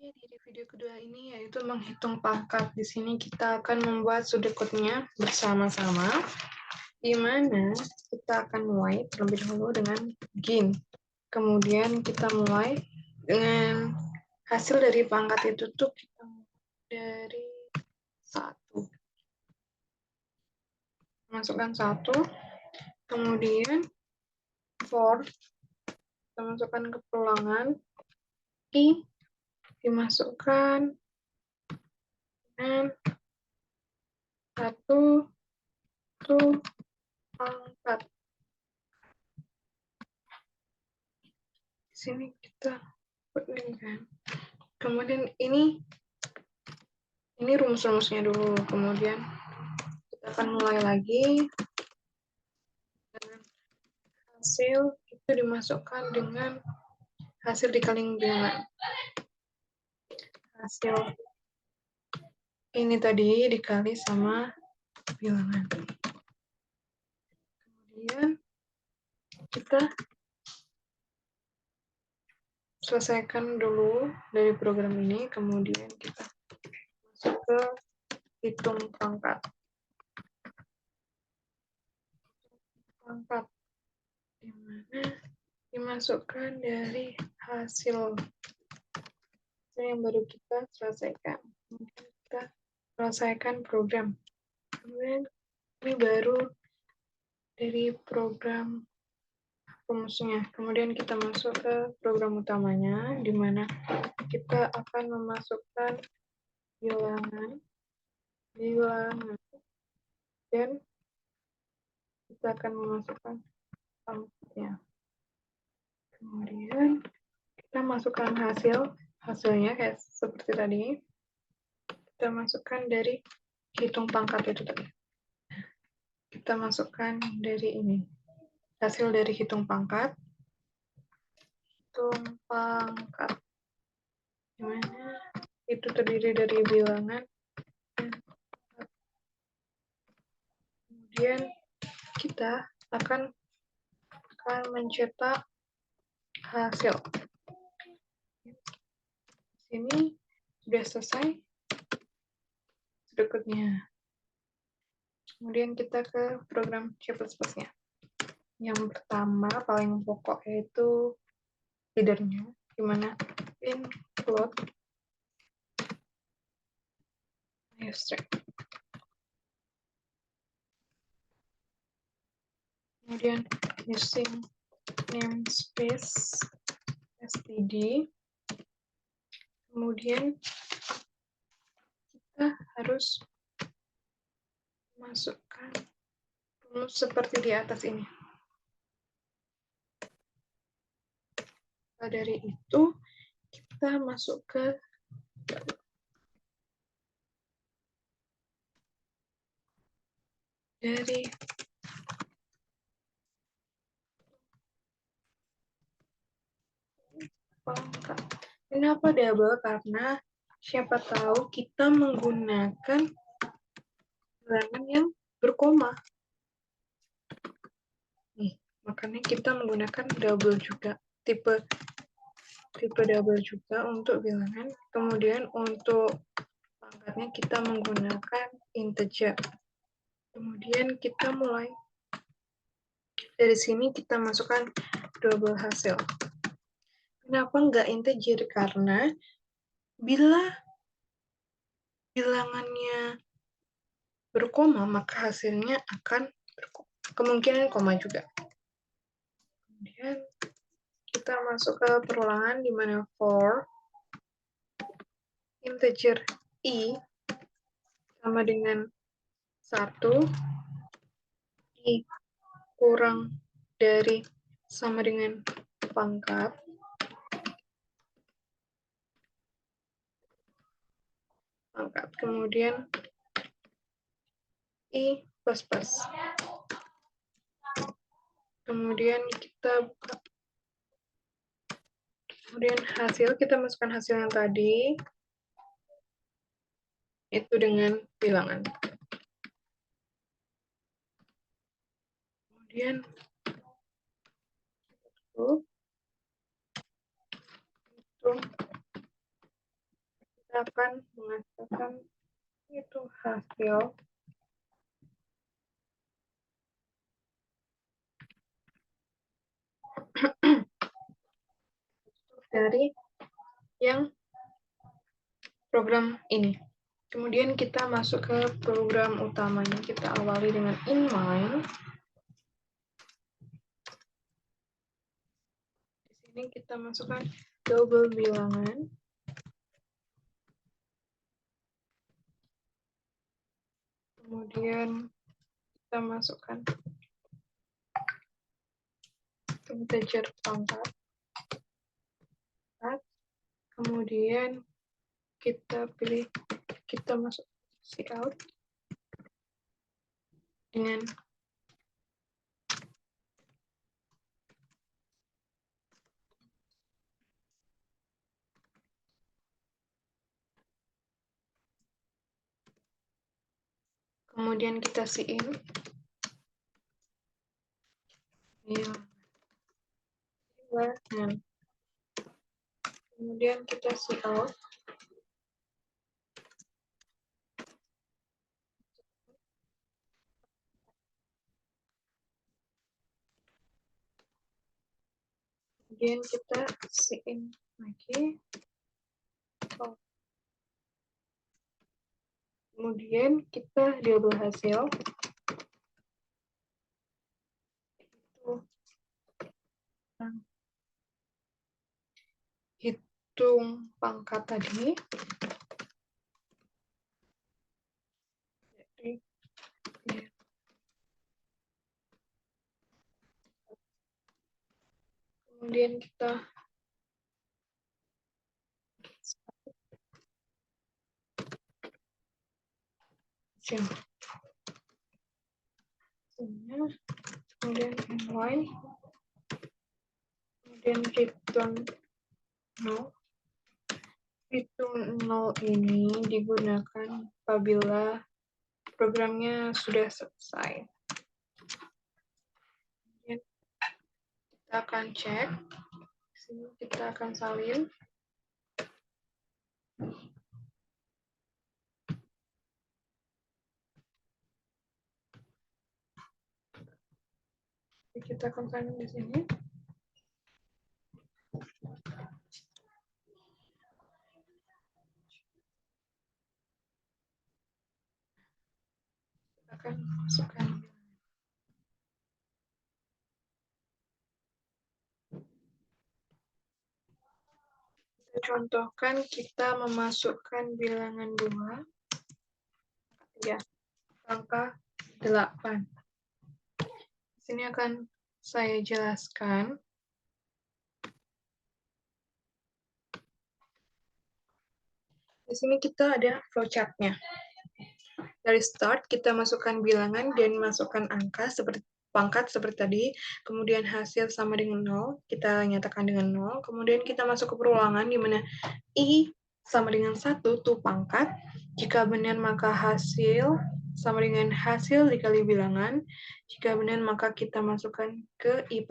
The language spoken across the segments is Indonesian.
Ya, di video kedua ini yaitu menghitung pangkat. Di sini kita akan membuat sudekutnya bersama-sama, di mana kita akan mulai terlebih dahulu dengan begin. Kemudian kita mulai dengan hasil dari pangkat itu tuh kita dari 1. Masukkan 1, kemudian for, kita masukkan ke pelulangan, I dimasukkan dengan 1 tuh pangkat. Di sini kita kan. Kemudian ini rumus-rumusnya dulu. Kemudian kita akan mulai lagi. Dan hasil itu dimasukkan dengan hasil dikali bilangan. Hasil ini tadi dikali sama bilangan. Kemudian kita selesaikan dulu dari program ini, kemudian kita masuk ke hitung pangkat. Pangkat di mana dimasukkan dari hasil yang baru kita selesaikan. Kemudian kita selesaikan program. Kemudian ini baru dari program rumusnya. Kemudian kita masuk ke program utamanya, di mana kita akan memasukkan bilangan, dan kita akan memasukkan pangkatnya. Kemudian kita masukkan hasilnya kayak seperti tadi. Kita masukkan dari hitung pangkat itu tadi. Kita masukkan dari ini. Hasil dari hitung pangkat. Hitung pangkat. Dimana itu terdiri dari bilangan. Kemudian kita akan mencetak hasil. Ini sudah selesai berikutnya. Kemudian kita ke program C++-nya. Yang pertama, paling pokok yaitu header-nya, di mana include string. Kemudian using namespace std. Kemudian kita harus masukkan rumus seperti di atas ini. Dari itu kita masuk ke dari pangkat. Kenapa double? Karena siapa tahu kita menggunakan bilangan yang berkoma. Nih, makanya kita menggunakan double juga, tipe double juga untuk bilangan. Kemudian untuk pangkatnya kita menggunakan integer. Kemudian kita mulai dari sini kita masukkan double hasil. Kenapa nggak integer? Karena bila bilangannya berkoma, maka hasilnya akan kemungkinan koma juga. Kemudian kita masuk ke perulangan di mana for integer i sama dengan 1, i kurang dari sama dengan pangkat, kemudian i plus plus. Kemudian kita buka. Kemudian hasil, kita masukkan hasil yang tadi, itu dengan bilangan. Kemudian itu akan menghasilkan itu hasil dari yang program ini. Kemudian kita masuk ke program utamanya. Kita awali dengan inline. Di sini kita masukkan double bilangan. Kemudian kita masukkan integer pangkat. Kemudian kita pilih, kita masuk cout dengan kemudian kita in bilangan. Kemudian kita out kemudian kita in lagi. Kemudian kita double hasil. Hitung pangkat tadi. Jadi, kemudian kita kemudian inline, kemudian return 0. Hitung 0 ini digunakan apabila programnya sudah selesai. Kemudian kita akan cek. Di sini kita akan salin. Kita akan salin di sini. Kita akan masukkan. Contohkan kita memasukkan bilangan 2 ya, angka 8. Di sini akan saya jelaskan. Di sini kita ada flowchart-nya. Dari start kita masukkan bilangan dan masukkan angka seperti pangkat seperti tadi, kemudian hasil sama dengan 0, kita nyatakan dengan 0, kemudian kita masuk ke perulangan di mana I sama dengan 1 itu pangkat, jika benar maka hasil sama dengan hasil dikali bilangan, jika benar maka kita masukkan ke I++,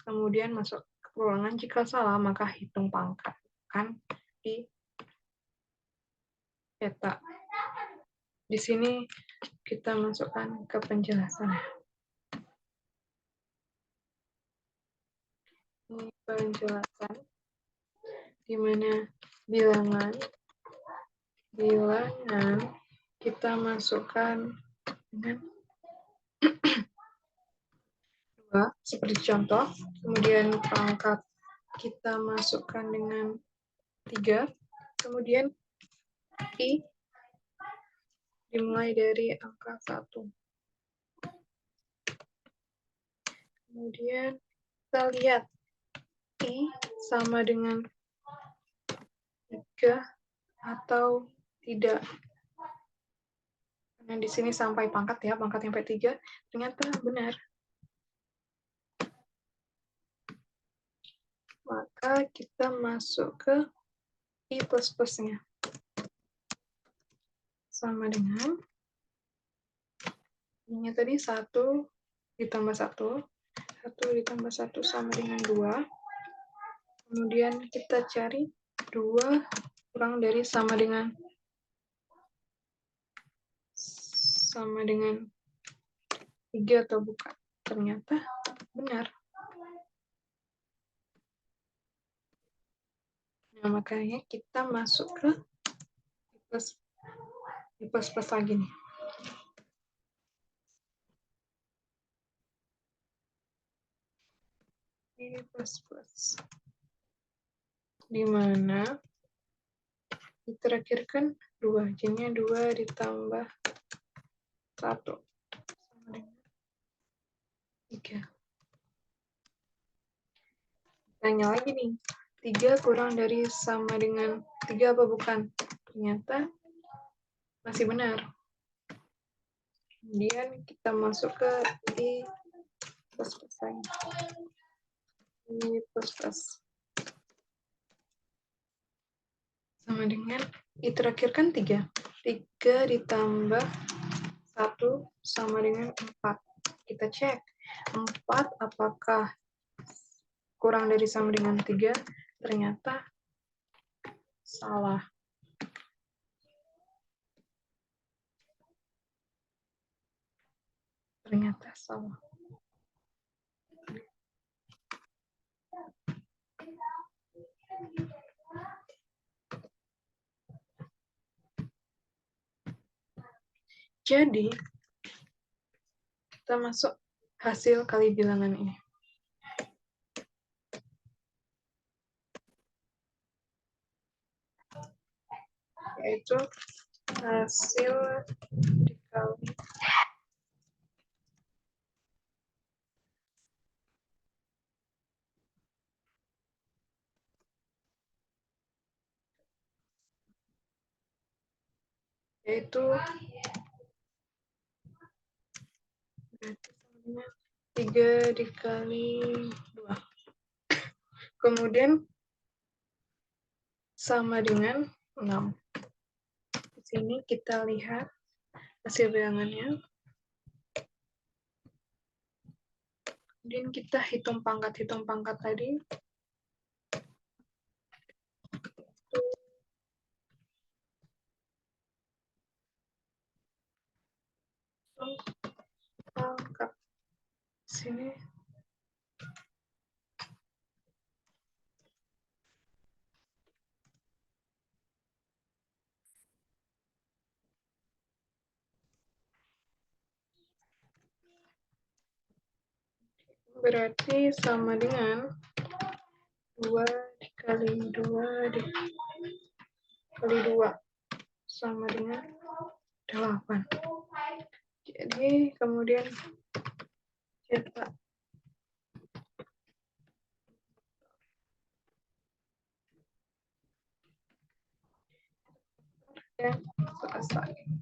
kemudian masuk ke perulangan, jika salah maka hitung pangkat, kan di peta. Di sini kita masukkan ke penjelasan. Ini penjelasan di mana bilangan kita masukkan dengan 2 seperti contoh, kemudian pangkat kita masukkan dengan 3, kemudian I dimulai dari angka 1. Kemudian kita lihat I sama dengan 3 atau tidak. Karena di sini sampai pangkat ya, pangkat sampai 3, ternyata benar. Maka kita masuk ke I++-nya. Sama dengan ini tadi 1 ditambah 1, 1 ditambah 1 sama dengan 2. Kemudian kita cari 2 kurang dari sama dengan 3 atau bukan? Ternyata benar. Nah, makanya kita masuk ke plus lagi nih. Ini plus. Di mana diterakhirkan 2. Jadinya 2 ditambah 1 sama dengan 3. Tanya lagi nih, 3 kurang dari sama dengan 3 apa bukan? Ternyata masih benar. Kemudian kita masuk ke I plus lagi. I plus. Sama dengan I terakhir kan 3. 3 ditambah 1 sama dengan 4. Kita cek. 4 apakah kurang dari sama dengan 3? Ternyata salah. Ternyata salah. Jadi, kita masuk hasil kali bilangan ini. Yaitu hasil dikali yaitu 3 dikali 2. Kemudian sama dengan 6. Di sini kita lihat hasil bilangannya. Kemudian kita hitung pangkat tadi. Pangkat sini berarti sama dengan 2 dikali 2 dikali 2 sama dengan 8. Jadi kemudian cetak dan selesai.